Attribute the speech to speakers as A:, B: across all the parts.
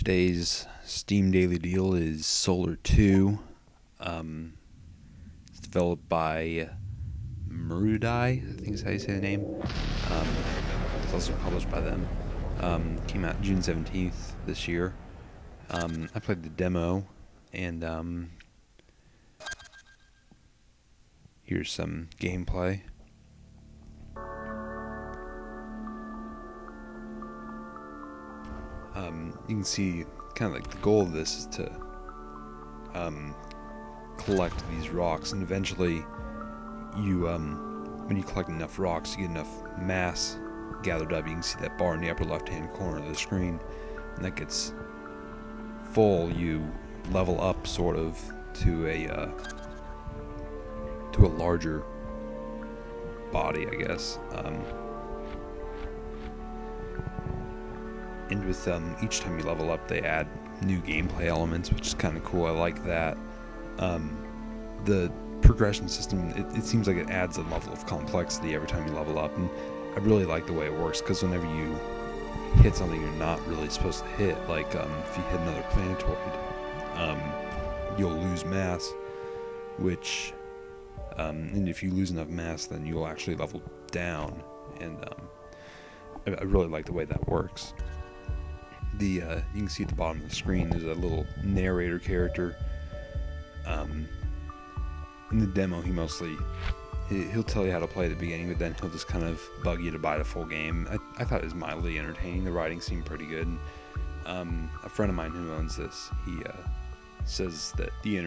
A: Today's Steam Daily Deal is Solar 2. It's developed by Murudai, I think is how you say the name. It's also published by them. Came out June 17th this year. I played the demo, and here's some gameplay. You can see kind of like the goal of this is to collect these rocks, and eventually you when you collect enough rocks, you get enough mass gathered up. You can see that bar in the upper left hand corner of the screen, and that gets full. You level up sort of to a larger body, I guess. And with each time you level up, they add new gameplay elements, which is kind of cool. I like that. The progression system, it seems like it adds a level of complexity every time you level up, and I really like the way it works, because whenever you hit something you're not really supposed to hit, like if you hit another planetoid, you'll lose mass, which and if you lose enough mass, then you'll actually level down, and I really like the way that works. You can see at the bottom of the screen there's a little narrator character. In the demo, he'll tell you how to play at the beginning, but then he'll just kind of bug you to buy the full game. I thought it was mildly entertaining. The writing seemed pretty good. A friend of mine who owns this, he says that the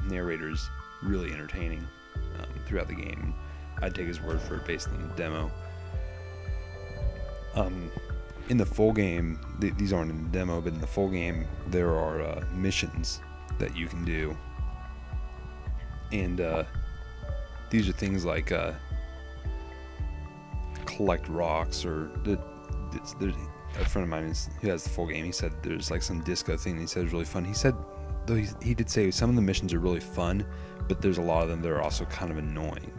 A: narrator's really entertaining throughout the game. I'd take his word for it based on the demo. In the full game, these aren't in the demo, but in the full game there are missions that you can do, and these are things like collect rocks, or a friend of mine who has the full game, he said there's like some disco thing that he said is really fun. He said, though, he did say some of the missions are really fun, but there's a lot of them that are also kind of annoying.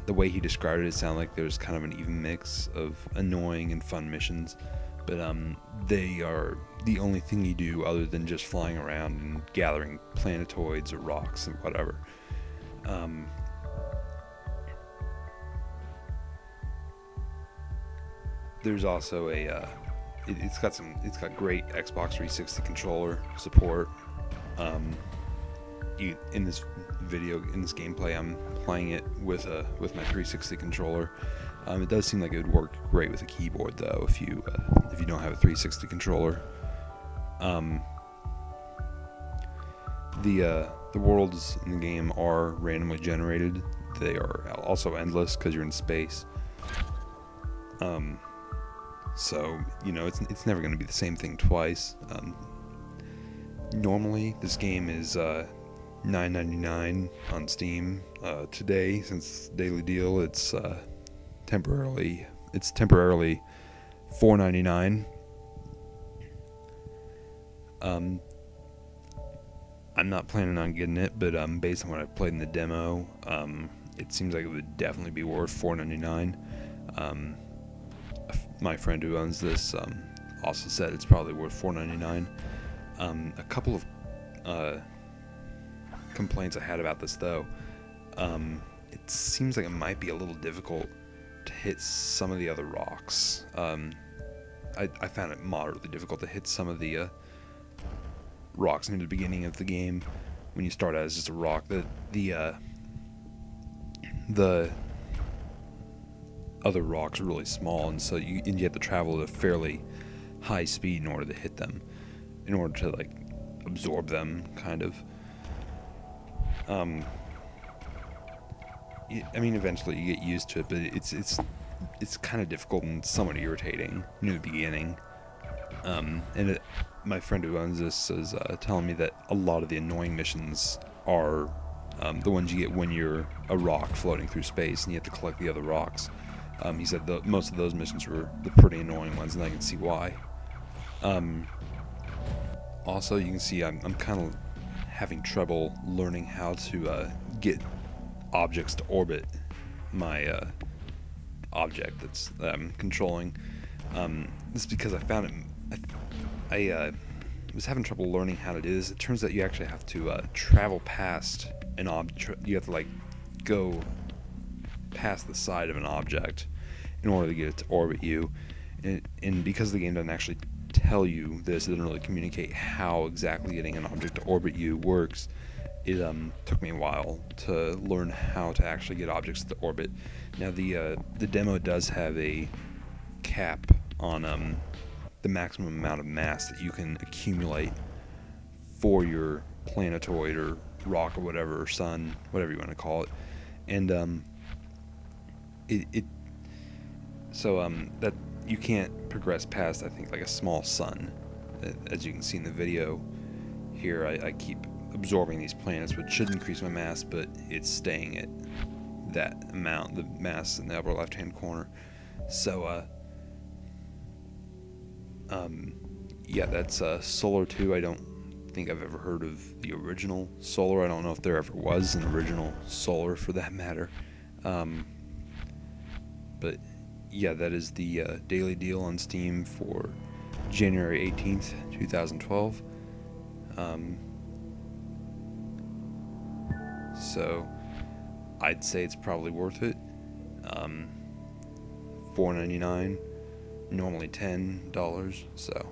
A: The way he described it, it sounded like there's kind of an even mix of annoying and fun missions, but they are the only thing you do other than just flying around and gathering planetoids or rocks and whatever. There's also it's got great Xbox 360 controller support. In this gameplay, I'm playing it with my 360 controller. It does seem like it would work great with a keyboard, though, if you don't have a 360 controller. The worlds in the game are randomly generated. They are also endless because you're in space. So it's never going to be the same thing twice. Normally, this game is $9.99 on Steam. Today, since Daily Deal, it's temporarily $4.99. I'm not planning on getting it, but based on what I've played in the demo, it seems like it would definitely be worth $4.99. My friend who owns this also said it's probably worth $4.99. A couple of complaints I had about this, though. It seems like it might be a little difficult to hit some of the other rocks. I found it moderately difficult to hit some of the rocks near the beginning of the game when you start out as just a rock. The other rocks are really small, and so you have to travel at a fairly high speed in order to hit them, in order to like absorb them, kind of. I mean, eventually you get used to it, but it's kind of difficult and somewhat irritating near the beginning. My friend who owns this is telling me that a lot of the annoying missions are the ones you get when you're a rock floating through space and you have to collect the other rocks. He said most of those missions were the pretty annoying ones, and I can see why. Also, you can see I'm kind of having trouble learning how to get objects to orbit my object that I'm controlling. This is because I found it I was having trouble learning how to do this. It turns out you actually have to travel past an object. You have to like go past the side of an object in order to get it to orbit you. And because the game doesn't actually tell you this, it doesn't really communicate how exactly getting an object to orbit you works. It took me a while to learn how to actually get objects to orbit. Now the demo does have a cap on the maximum amount of mass that you can accumulate for your planetoid or rock or whatever, or sun, whatever you want to call it. And that you can't progress past, I think, like a small sun. As you can see in the video here, I keep absorbing these planets, which should increase my mass, but it's staying at that amount, the mass in the upper left hand corner. So yeah, that's Solar 2. I don't think I've ever heard of the original Solar. I don't know if there ever was an original Solar, for that matter. But yeah, that is the daily deal on Steam for January 18th, 2012. So I'd say it's probably worth it. $4.99, normally $10. So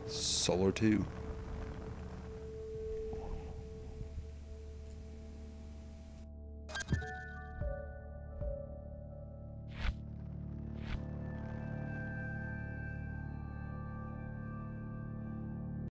A: Solar 2.